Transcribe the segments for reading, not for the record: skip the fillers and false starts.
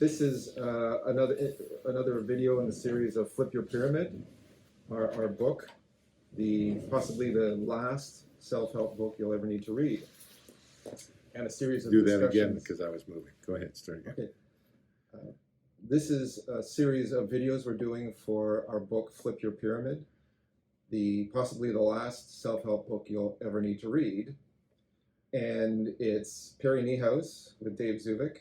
This is another video in the series of Flip Your Pyramid, our book, possibly the last self-help book you'll ever need to read, and a series of Do discussions. that again because I was moving. Go ahead, start again. Okay. This is a series of videos we're doing for our book, Flip Your Pyramid, possibly the last self-help book you'll ever need to read. And it's Perry Niehaus with Dave Zuvik,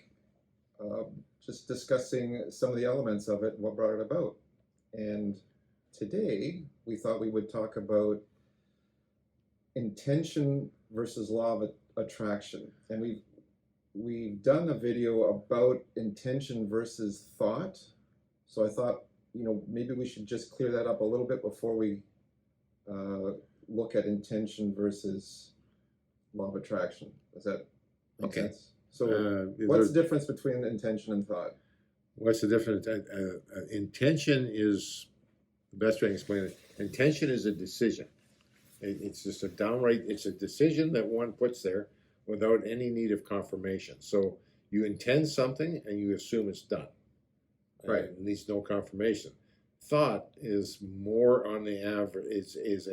just discussing some of the elements of it and what brought it about. And today we thought we would talk about intention versus law of attraction. And we've done a video about intention versus thought. So I thought, maybe we should just clear that up a little bit before we look at intention versus law of attraction. Does that make sense? So what's the difference between intention and thought? What's the difference? Intention is, the best way to explain it, intention is a decision. It's just it's a decision that one puts there without any need of confirmation. So you intend something and you assume it's done. Right. It needs no confirmation. Thought is more on the average, is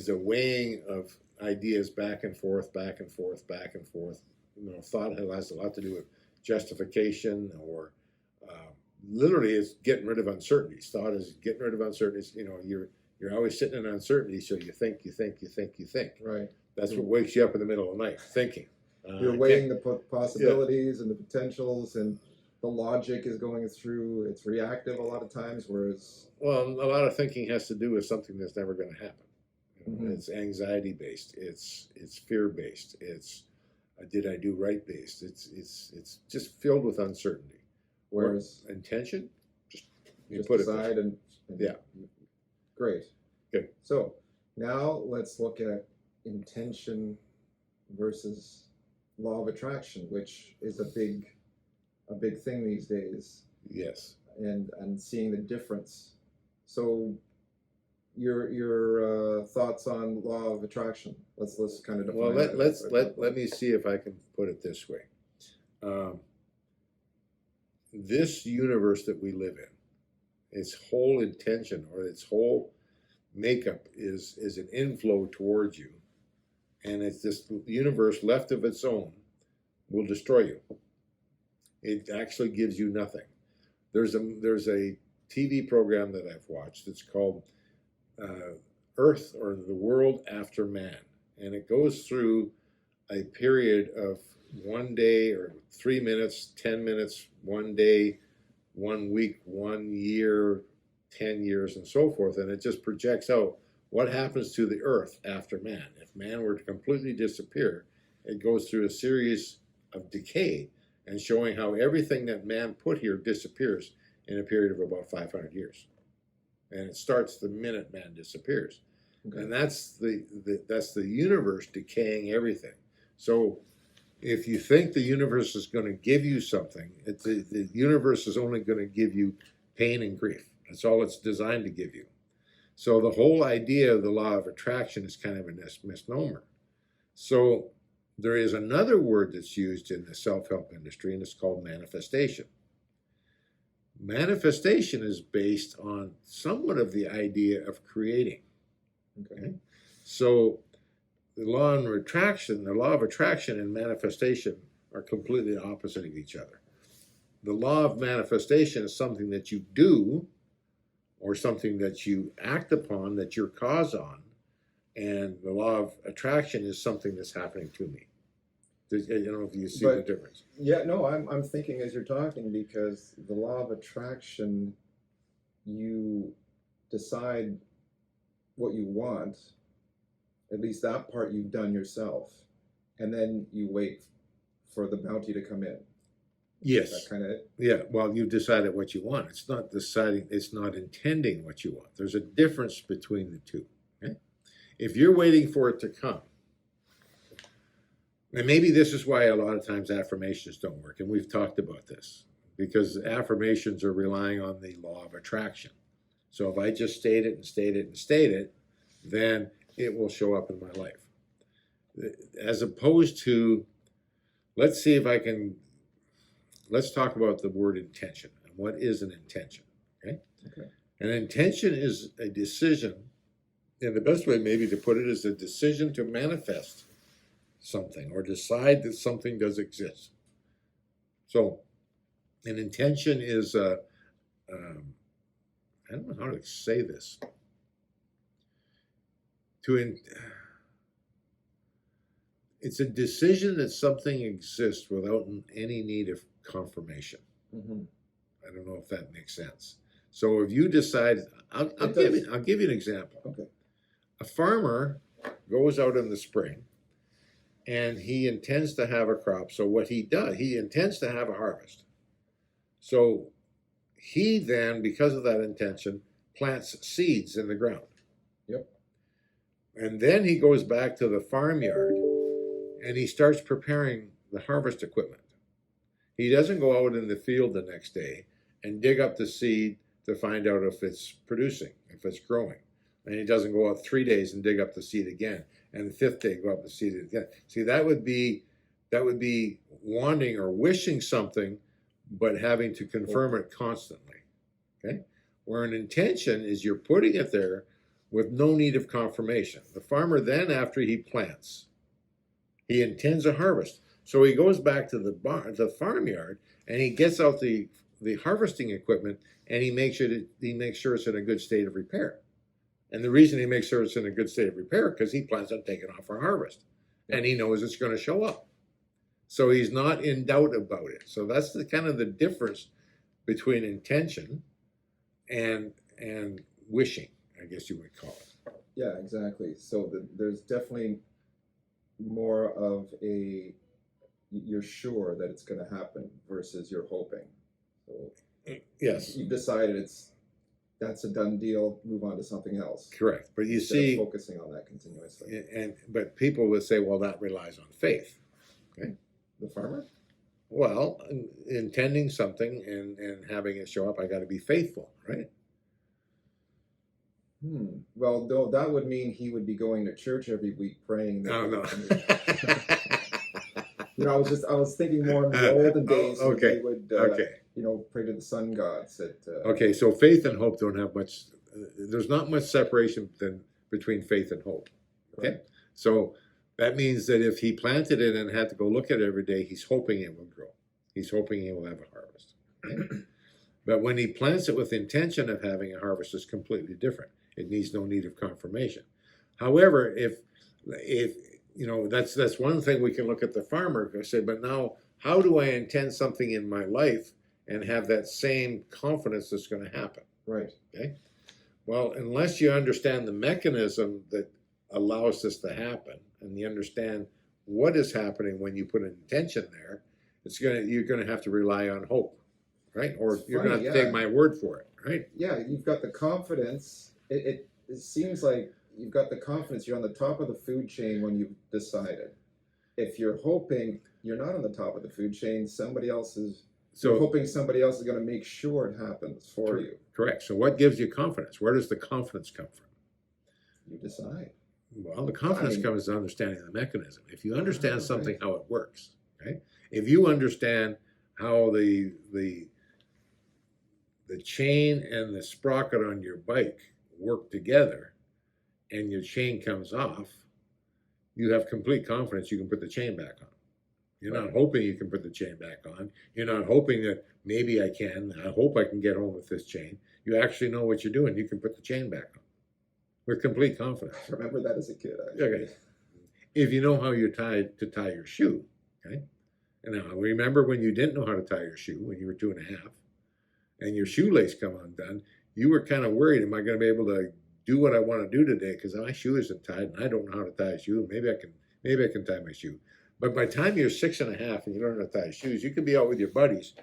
a weighing of ideas back and forth, back and forth, back and forth. Thought has a lot to do with justification, or literally it's getting rid of uncertainties. Thought is getting rid of uncertainties. You're always sitting in uncertainty, so you think. Right. That's what wakes you up in the middle of the night, thinking. You're weighing the possibilities and the potentials, and the logic is going through. It's reactive a lot of times, whereas... Well, a lot of thinking has to do with something that's never going to happen. Mm-hmm. It's anxiety-based. It's fear-based. It's did I do right based. It's just filled with uncertainty. Whereas intention, just put aside and yeah. Great. Good. So now let's look at intention versus law of attraction, which is a big thing these days. Yes. And seeing the difference. So your thoughts on law of attraction. Let's kind of define. Well, let me see if I can put it this way. This universe that we live in, its whole intention or its whole makeup is an inflow towards you, and it's this universe left of its own will destroy you. It actually gives you nothing. There's a TV program that I've watched. It's called Earth, or the World After Man, and it goes through a period of 1 day or 3 minutes, 10 minutes, 1 day, 1 week, 1 year, 10 years, and so forth, and it just projects out what happens to the Earth after man. If man were to completely disappear, it goes through a series of decay and showing how everything that man put here disappears in a period of about 500 years. And it starts the minute man disappears. Okay. And that's the universe decaying everything. So if you think the universe is going to give you something, the universe is only going to give you pain and grief. That's all it's designed to give you. So the whole idea of the law of attraction is kind of a misnomer. So there is another word that's used in the self-help industry, and it's called manifestation. Manifestation is based on somewhat of the idea of creating. Okay, so the law of attraction and manifestation are completely opposite of each other. The law of manifestation is something that you do, or something that you act upon, that you're cause on, and the law of attraction is something that's happening to me. I don't know if you see the difference. Yeah, no, I'm thinking as you're talking, because the law of attraction, you decide what you want, at least that part you've done yourself, and then you wait for the bounty to come in. Yes. Is that kind of it? Yeah, well, you've decided what you want. It's not deciding, it's not intending what you want. There's a difference between the two. Okay? If you're waiting for it to come, and maybe this is why a lot of times affirmations don't work, and we've talked about this, because affirmations are relying on the law of attraction. So if I just state it and state it and state it, then it will show up in my life. As opposed to, let's see if I can let's talk about the word intention and what is an intention. Okay. Okay. An intention is a decision, and the best way maybe to put it is a decision to manifest something or decide that something does exist. So, an intention is I don't know how to say this. It's a decision that something exists without any need of confirmation. Mm-hmm. I don't know if that makes sense. So if you decide, I'll give you an example. Okay. A farmer goes out in the spring and he intends to have a crop. So what he does, he intends to have a harvest. So he then, because of that intention, plants seeds in the ground. Yep. And then he goes back to the farmyard and he starts preparing the harvest equipment. He doesn't go out in the field the next day and dig up the seed to find out if it's producing, if it's growing. And he doesn't go out 3 days and dig up the seed again. And the 5th day go up the seed again. See, that would be wanting or wishing something, but having to confirm it constantly. Okay? Where an intention is you're putting it there with no need of confirmation. The farmer then, after he plants, he intends a harvest. So he goes back to the farmyard, and he gets out the harvesting equipment, and he makes sure it's in a good state of repair. And the reason he makes sure it's in a good state of repair because he plans on taking off for harvest, and he knows it's going to show up. So he's not in doubt about it. So that's the kind of the difference between intention and wishing, I guess you would call it. Yeah, exactly. So there's definitely more of you're sure that it's going to happen versus you're hoping. So yes, you've decided that's a done deal. Move on to something else. Correct. But you Instead see, of focusing on that continuously. but people would say, well, that relies on faith. Okay. The farmer? Well, intending something and having it show up, I got to be faithful, right? Well, though that would mean he would be going to church every week praying. No. I was thinking more in the olden days. Okay. They would, pray to the sun gods. Okay, so faith and hope don't have much. There's not much separation between faith and hope. Okay, right. So that means that if he planted it and had to go look at it every day, he's hoping it will grow. He's hoping he will have a harvest. Okay? But when he plants it with the intention of having a harvest, it's completely different. It needs no need of confirmation. However, if that's one thing we can look at the farmer and say, but now how do I intend something in my life and have that same confidence that's going to happen? Right. Okay. Well, unless you understand the mechanism that allows this to happen, and you understand what is happening when you put an intention there, you're going to have to rely on hope, right? Or you're going to have to take my word for it, right? Yeah, you've got the confidence. It seems like you've got the confidence. You're on the top of the food chain when you've decided. If you're hoping, you're not on the top of the food chain. You're hoping somebody else is going to make sure it happens for you. Correct. So what gives you confidence? Where does the confidence come from? You decide. Well, the confidence comes from understanding the mechanism. If you understand something, how it works, right? If you understand how the chain and the sprocket on your bike work together, and your chain comes off, you have complete confidence you can put the chain back on. You're not hoping you can put the chain back on. You're not hoping that maybe I hope I can get home with this chain. You actually know what you're doing. You can put the chain back on with complete confidence. I remember that as a kid, actually. Okay. If you know how you're to tie your shoe, okay? And now, remember when you didn't know how to tie your shoe when you were 2.5 and your shoelace come undone, you were kind of worried, am I going to be able to do what I want to do today because my shoe isn't tied and I don't know how to tie a shoe. Maybe I can tie my shoe. But by the time you're 6.5 and you don't know how to tie shoes, you can be out with your buddies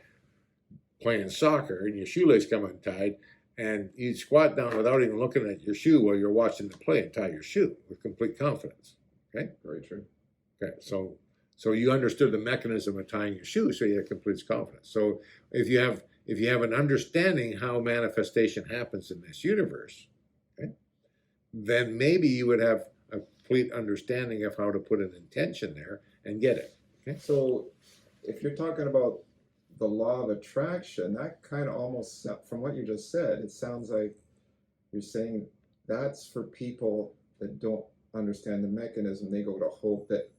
playing soccer and your shoelace come untied and you squat down without even looking at your shoe while you're watching the play and tie your shoe with complete confidence. Okay? Very true. Okay, so you understood the mechanism of tying your shoe, so you had complete confidence. So if you have an understanding how manifestation happens in this universe, okay, then maybe you would have a complete understanding of how to put an intention there and get it. Okay? So if you're talking about the law of attraction, that kind of almost, from what you just said, it sounds like you're saying that's for people that don't understand the mechanism. They go to hope that,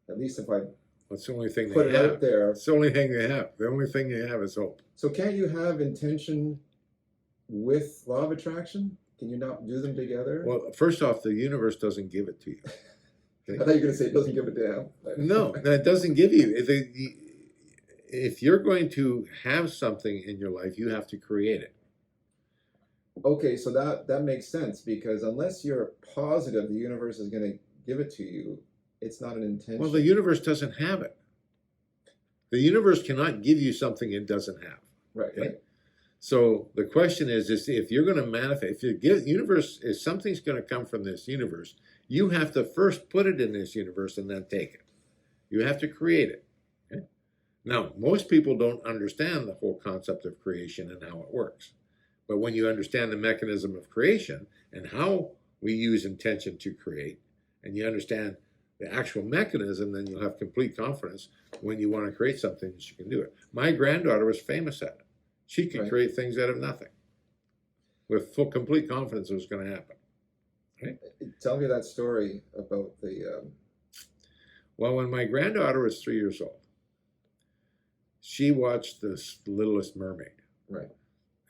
at least if I That's the only thing put they it have. out there. It's the only thing they have. The only thing they have is hope. So can't you have intention with law of attraction? Can you not do them together? Well, first off, the universe doesn't give it to you. I thought you were going to say it doesn't give a damn. No, it doesn't give you. If you're going to have something in your life, you have to create it. Okay, so that makes sense, because unless you're positive the universe is going to give it to you, it's not an intention. Well, the universe doesn't have it. The universe cannot give you something it doesn't have. Right, Okay? right. So the question is if you're going to manifest, if you give universe, if something's going to come from this universe, you have to first put it in this universe and then take it. You have to create it. Okay? Now, most people don't understand the whole concept of creation and how it works. But when you understand the mechanism of creation and how we use intention to create, and you understand the actual mechanism, then you'll have complete confidence when you want to create something that you can do it. My granddaughter was famous at it. She could Right. create things out of nothing with full, complete confidence it was going to happen. Right? Tell me that story about the. Well, when my granddaughter was 3 years old, she watched The Littlest Mermaid. Right.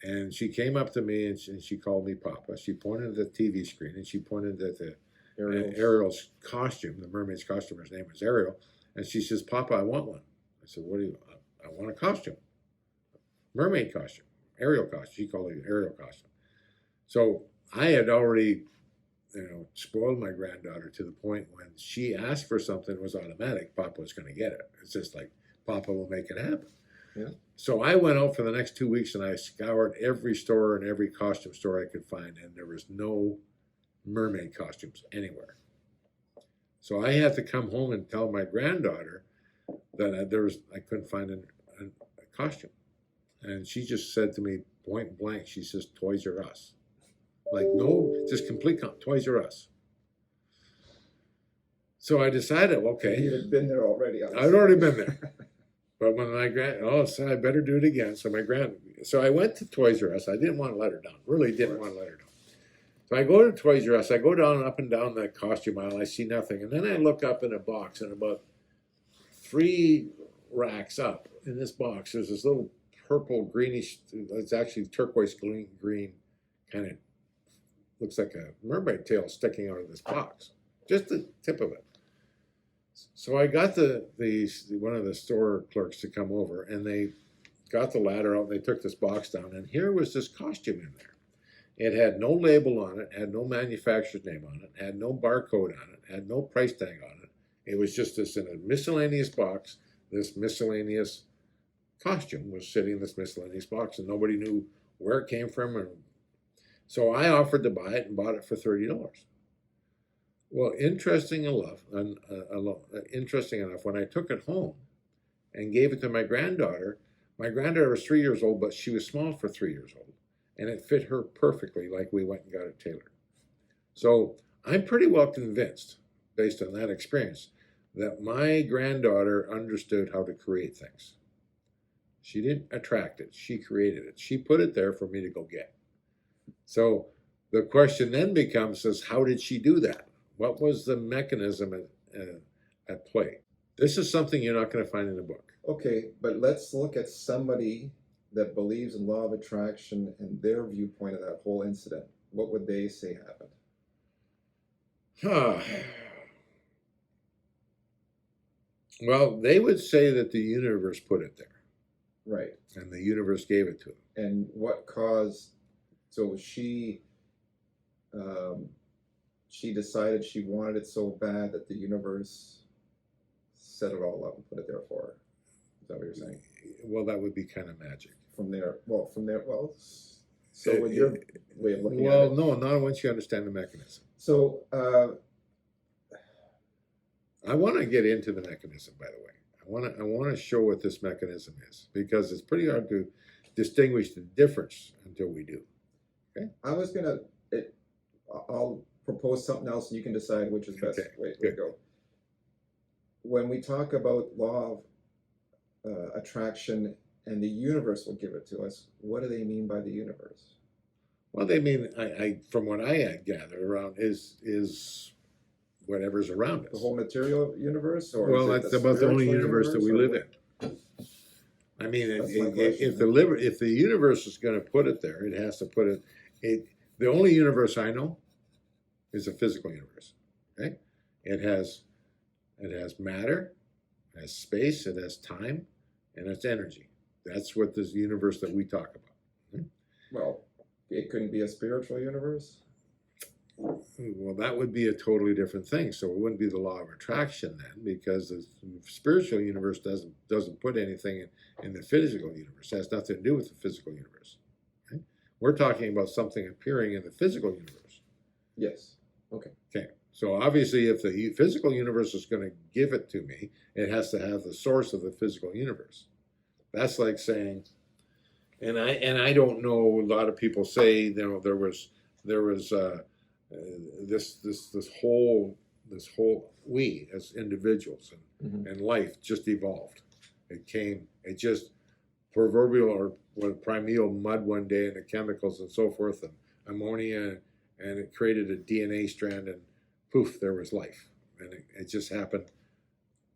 And she came up to me and she called me Papa. She pointed at the TV screen and she pointed at the Ariel's costume, the mermaid's costume. Her name was Ariel. And she says, Papa, I want one. I said, what do you want? I want a costume. Mermaid costume. Ariel costume. She called it Ariel costume. So I had already, spoiled my granddaughter to the point when she asked for something, it was automatic. Papa was going to get it. It's just like, Papa will make it happen. Yeah. So I went out for the next 2 weeks and I scoured every store and every costume store I could find, and there was no mermaid costumes anywhere. So I had to come home and tell my granddaughter that I couldn't find a costume. And she just said to me point blank, she says, Toys R Us. Like, no, just complete Toys R Us. So I decided, okay. You had been there already. I'd already been there. But when so I better do it again. So I went to Toys R Us. I didn't want to let her down. Really didn't want to let her down. So I go to Toys R Us. I go down up and down that costume aisle. I see nothing. And then I look up in a box, and about 3 racks up in this box, there's this little purple greenish, it's actually turquoise green, kind of looks like a mermaid tail sticking out of this box. Just the tip of it. So I got one of the store clerks to come over, and they got the ladder out and they took this box down, and here was this costume in there. It had no label on it, had no manufacturer's name on it, had no barcode on it, had no price tag on it. It was just this in a miscellaneous box. This miscellaneous costume was sitting in this miscellaneous box, and nobody knew where it came from. And so I offered to buy it and bought it for $30. Well, interesting enough, when I took it home and gave it to my granddaughter was 3 years old, but she was small for 3 years old, and it fit her perfectly like we went and got it tailored. So I'm pretty well convinced, based on that experience, that my granddaughter understood how to create things. She didn't attract it, she created it. She put it there for me to go get. So the question then becomes, how did she do that? What was the mechanism at play? This is something you're not going to find in the book. Okay, but let's look at somebody that believes in law of attraction and their viewpoint of that whole incident. What would they say happened? Well, they would say that the universe put it there. Right. And the universe gave it to them. And what caused, so she decided she wanted it so bad that the universe set it all up and put it there for her. Is that what you're saying? Well, that would be kind of magic. So with your way of looking at it. Well, no, not once you understand the mechanism. So, I want to get into the mechanism, by the way. I want to show what this mechanism is, because it's pretty hard to distinguish the difference until we do. Okay? I'll propose something else and you can decide which is best way to go. When we talk about law of attraction and the universe will give it to us. What do they mean by the universe? Well, they mean, I from what I gather around is whatever's around us. The whole material universe, or Well, is it that's the about the only spiritual universe that we or live what? in. I mean, That's my question. if the universe is going to put it there, it has to put it. The only universe I know is a physical universe. Okay, it has matter, it has space, it has time, and it's energy. That's what this universe that we talk about. Well, it couldn't be a spiritual universe. Well, that would be a totally different thing. So it wouldn't be the law of attraction then, because the spiritual universe doesn't put anything in the physical universe. It has nothing to do with the physical universe. Okay? We're talking about something appearing in the physical universe. Yes. Okay. Okay. So obviously, if the physical universe is going to give it to me, it has to have the source of the physical universe. That's like saying, and I don't know. A lot of people say, you know, there was this whole we as individuals and life just evolved. It just proverbial or what primeval mud one day and the chemicals and so forth and ammonia, and it created a DNA strand, and poof, there was life, and it just happened.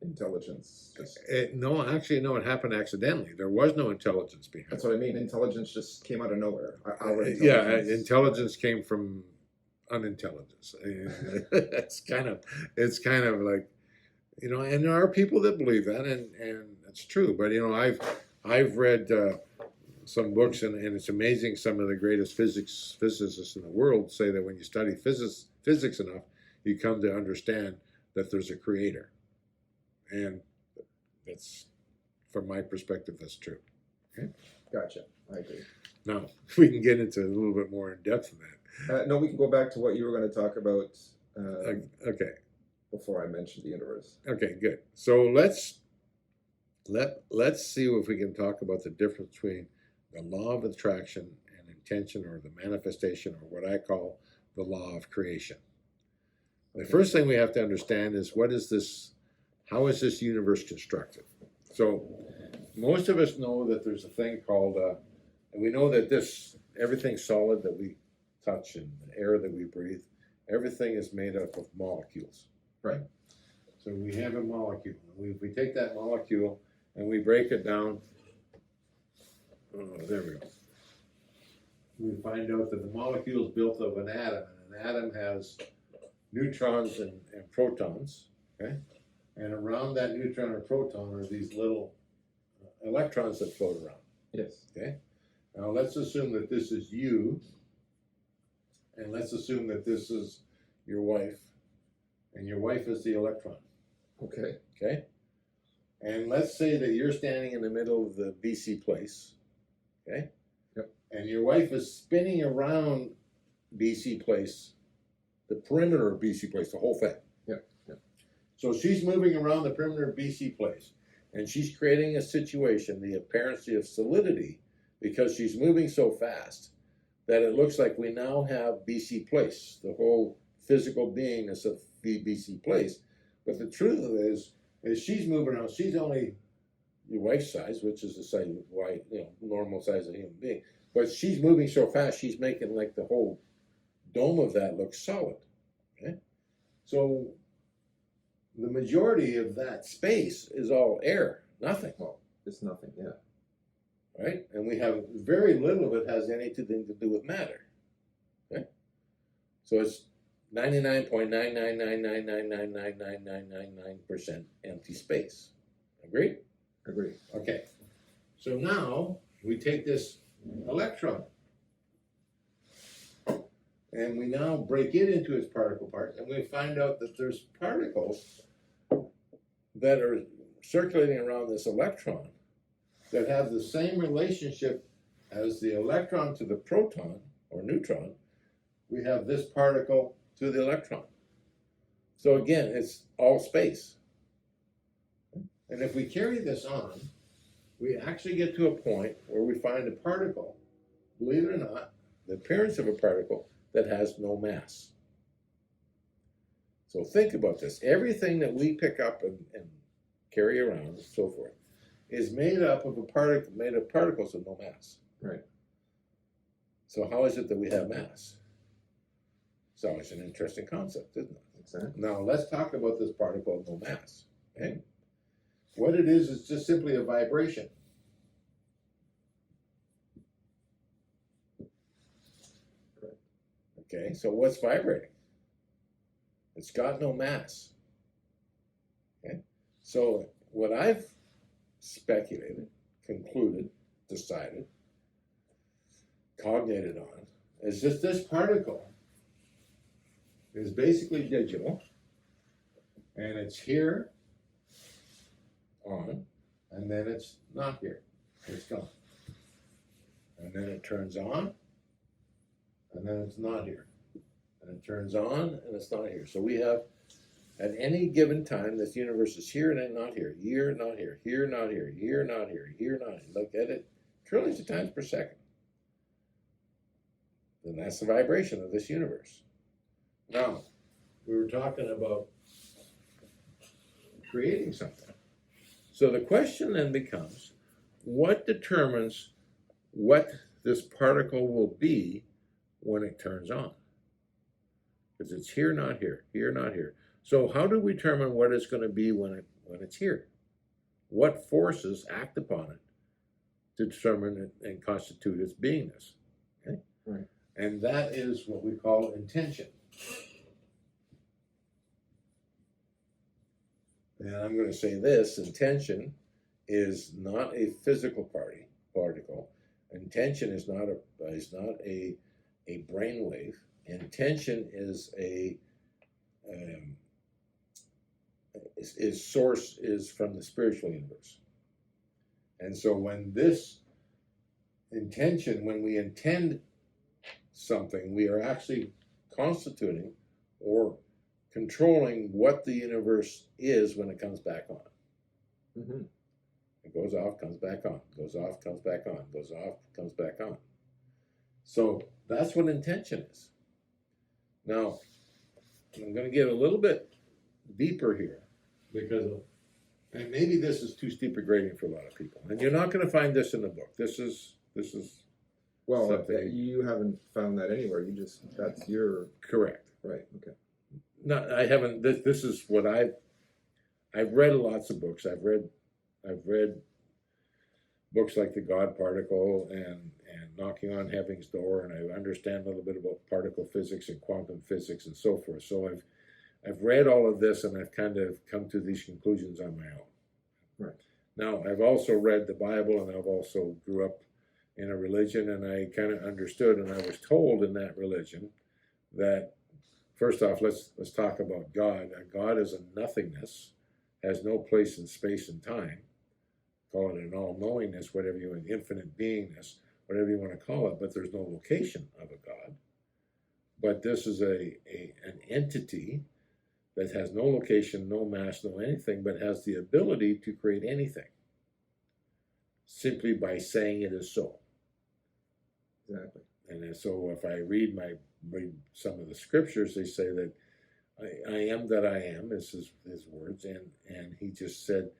Intelligence. No, actually, no, it happened accidentally. There was no intelligence behind That's it. what I mean. Intelligence just came out of nowhere. Our Yeah, intelligence came from unintelligence. it's kind of like, you know, and there are people that believe that, and it's true. But you know, I've read some books, and it's amazing. Some of the greatest physicists in the world say that when you study physics enough, you come to understand that there's a creator, and that's, from my perspective, that's true. Okay. Gotcha. I agree. Now we can get into a little bit more in depth in that. No, we can go back to what you were going to talk about Okay. before I mentioned the universe. Okay, good. So let's see if we can talk about the difference between the law of attraction and intention, or the manifestation, or what I call the law of creation. The first thing we have to understand is how is this universe constructed? So most of us know that there's a thing called, and we know that everything solid that we touch and the air that we breathe, everything is made up of molecules. Right. So we have a molecule. We take that molecule and we break it down. Oh, there we go. We find out that the molecule is built of an atom, and an atom has neutrons and protons. Okay, and around that neutron or proton are these little electrons that float around. Yes. Okay. Now let's assume that this is you, and let's assume that this is your wife, and your wife is the electron. Okay. Okay? And let's say that you're standing in the middle of the BC place. Okay? Yep. And your wife is spinning around BC place, the perimeter of BC place, the whole thing. Yep. Yep. So she's moving around the perimeter of BC place, and she's creating a situation, the appearance of solidity, because she's moving so fast that it looks like we now have BC place, the whole physical beingness of the BC place. But the truth of it is she's moving around. She's only your wife's size, which is the size of why, you know, normal size of a human being. But she's moving so fast, she's making like the whole dome of that look solid. Okay? So the majority of that space is all air, nothing. Well, it's nothing. Yeah. Right? And we have very little of it has anything to do with matter. Okay? So it's 99.99999999999% empty space. Agreed? Agreed. Okay. So now we take this electron and we now break it into its particle parts, and we find out that there's particles that are circulating around this electron that have the same relationship as the electron to the proton or neutron. We have this particle to the electron. So again, it's all space. And if we carry this on, we actually get to a point where we find a particle, believe it or not, the appearance of a particle that has no mass. So think about this. Everything that we pick up and carry around and so forth is made up of made of particles with no mass. Right. So how is it that we have mass? It's always an interesting concept, isn't it? Exactly. Now let's talk about this particle of no mass. Okay? What it is just simply a vibration. Right. Okay, so what's vibrating? It's got no mass. Okay? So what I've speculated, concluded, decided, cognated on, is just this particle is basically digital, and it's here on, and then it's not here. It's gone. And then it turns on, and then it's not here. And it turns on, and it's not here. So we have, at any given time, this universe is here and then not here, here, not here, here, not here, here, not here, here, not here. Look at it, trillions of times per second. And that's the vibration of this universe. Now, we were talking about creating something. So the question then becomes, what determines what this particle will be when it turns on? Because it's here, not here, here, not here. So how do we determine what it's going to be when it's here? What forces act upon it to determine it and constitute its beingness? Okay? Right. And that is what we call intention. And I'm going to say this, intention is not a physical particle. Intention is not a brainwave. Intention is source is from the spiritual universe. And so when this intention, when we intend something, we are actually constituting or controlling what the universe is when it comes back on. Mm-hmm. It goes off, comes back on, goes off, comes back on, goes off, comes back on. So that's what intention is. Now, I'm going to get a little bit deeper here because and maybe this is too steep a grading for a lot of people. And you're not going to find this in the book. This is Well, something. you haven't found that anywhere. That's your Correct. right. Okay. No, I haven't. This is what I've read lots of books. I've read books like The God Particle and Knocking on Heaven's Door, and I understand a little bit about particle physics and quantum physics and so forth. So I've read all of this, and I've kind of come to these conclusions on my own. Right. Now, I've also read the Bible, and I've also grew up in a religion, and I kind of understood, and I was told in that religion that, first off, let's talk about God. God is a nothingness, has no place in space and time. Call it an all-knowingness, whatever you want, infinite beingness, whatever you want to call it, but there's no location of a God. But this is an entity that has no location, no mass, no anything, but has the ability to create anything simply by saying it is so. Exactly. And so if I read some of the scriptures, they say that I am that I am, is his words, and he just said,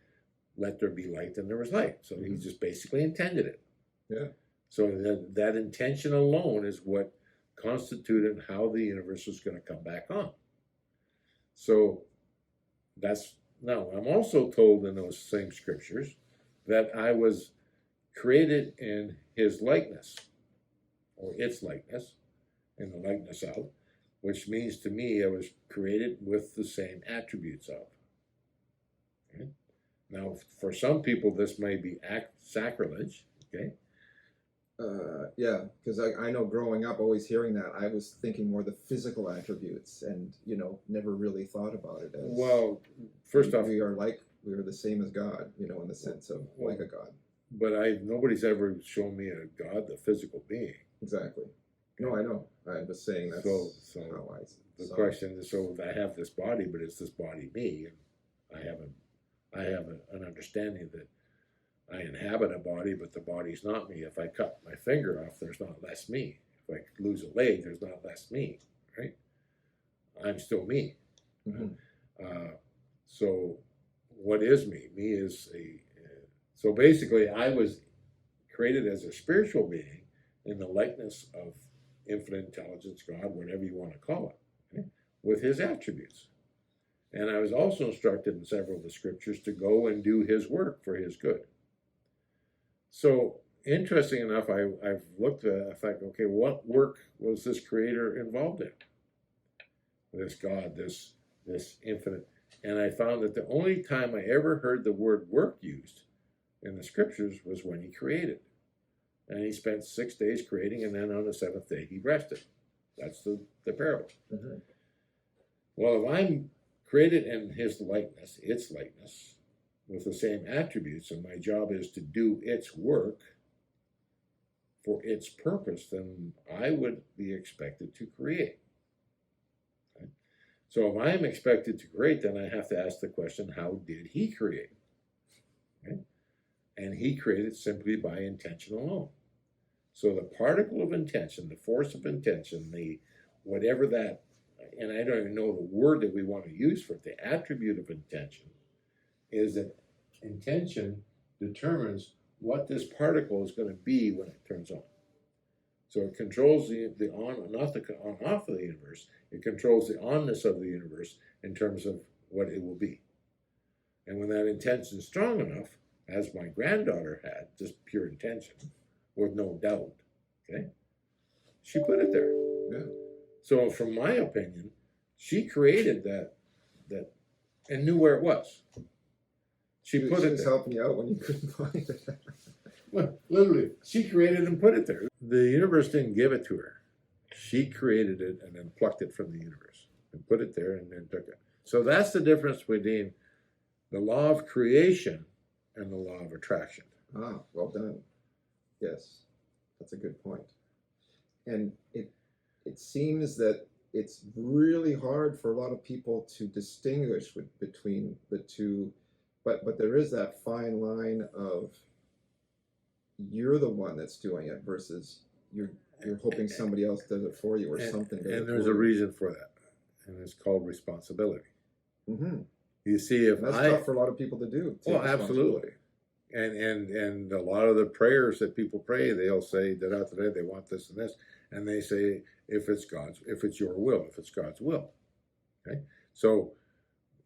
let there be light, and there was light. So he just basically intended it. Yeah. So that intention alone is what constituted how the universe was going to come back on. So now I'm also told in those same scriptures that I was created in his likeness, or its likeness, in the likeness of, which means to me I was created with the same attributes of. Okay? Now, for some people, this may be sacrilege, okay? Yeah, because I know growing up, always hearing that, I was thinking more the physical attributes, and never really thought about it as Well, first off, we are the same as God, in the sense of like a God. but nobody's ever shown me a God, the physical being. Exactly. No, I know. I'm just saying that's So how I the saw it. question is, so I have this body, but is this body me? And I have an understanding that I inhabit a body, but the body's not me. If I cut my finger off, there's not less me. If I lose a leg, there's not less me, right? I'm still me. Mhm. So what is me? Me is So basically, I was created as a spiritual being in the likeness of infinite intelligence, God, whatever you want to call it, okay, with his attributes. And I was also instructed in several of the scriptures to go and do his work for his good. So, interesting enough, I've looked at, I thought, okay, what work was this creator involved in? This God, this infinite. And I found that the only time I ever heard the word work used in the scriptures was when he created. And he spent 6 days creating, and then on the seventh day he rested. That's the parable. Mm-hmm. Well, if I'm created in his likeness, its likeness, with the same attributes, and my job is to do its work for its purpose, then I would be expected to create. Okay? So if I'm expected to create, then I have to ask the question, how did he create? Okay? And he created simply by intention alone. So the particle of intention, the force of intention, the whatever that, and I don't even know the word that we want to use for it, the attribute of intention, is that intention determines what this particle is going to be when it turns on. So it controls the on and off of the universe. It controls the onness of the universe in terms of what it will be. And when that intention is strong enough, as my granddaughter had, just pure intention, with no doubt, okay, she put it there. Yeah. So from my opinion, she created that and knew where it was. She put She it was there. helping you out when you couldn't find it. Well, literally, she created and put it there. The universe didn't give it to her. She created it and then plucked it from the universe and put it there and then took it. So that's the difference between the law of creation and the law of attraction. Ah, well done. Yes, that's a good point. And it seems that it's really hard for a lot of people to distinguish between the two, but there is that fine line of you're the one that's doing it versus you're hoping somebody else does it for you or something. And there's a reason for that, and it's called responsibility. Mm-hmm. You see, if That's I tough for a lot of people to do. Oh, absolutely. And a lot of the prayers that people pray, they'll say that out today they want this and this, and they say if it's your will, if it's God's will. Okay, so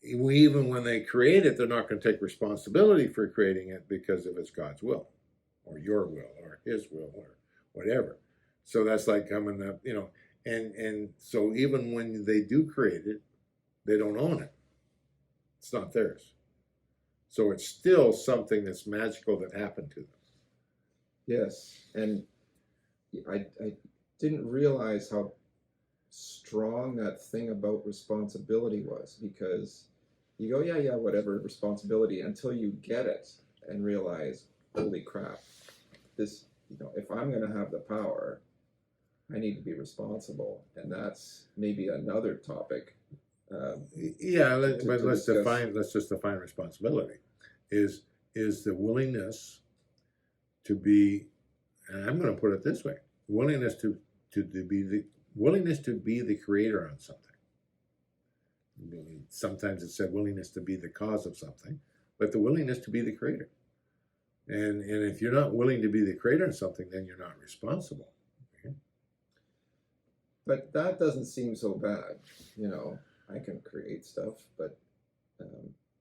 even when they create it, they're not going to take responsibility for creating it because if it's God's will, or your will, or His will, or whatever. So that's like coming up, and so even when they do create it, they don't own it. It's not theirs. So it's still something that's magical that happened to them. Yes, and I didn't realize how strong that thing about responsibility was, because you go, yeah, whatever, responsibility, until you get it and realize, holy crap, this, if I'm going to have the power, I need to be responsible, and that's maybe another topic. Let's just define responsibility. Is the willingness to be, and I'm going to put it this way: willingness to be the creator on something. Sometimes it's said willingness to be the cause of something, but the willingness to be the creator. And if you're not willing to be the creator on something, then you're not responsible. Okay? But that doesn't seem so bad. I can create stuff, but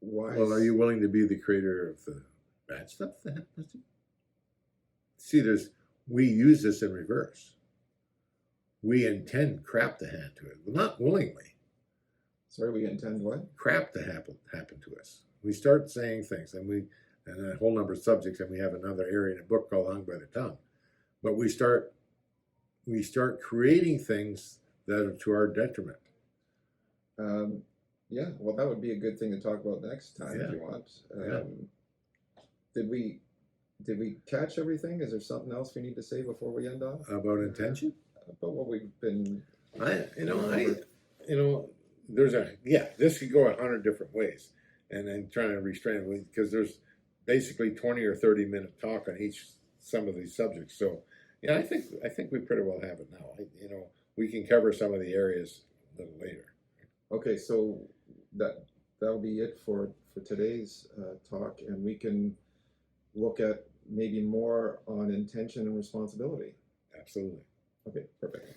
why? Well, are you willing to be the creator of the bad stuff that happens to you? See, we use this in reverse. We intend crap to happen to it, but not willingly. Sorry, we intend what? Crap to happen to us. We start saying things, and a whole number of subjects, and we have another area in a book called Hung by the Tongue. But we start creating things that are to our detriment. Yeah, well, that would be a good thing to talk about next time if you want. Did we catch everything? Is there something else we need to say before we end off? About intention? About what we've been. This could go 100 different ways, and then trying to restrain it because there's basically 20 or 30-minute talk on some of these subjects. So, yeah, I think we pretty well have it now. We can cover some of the areas a little later. Okay, so that'll be it for today's talk, and we can look at maybe more on intention and responsibility. Absolutely. Okay, perfect.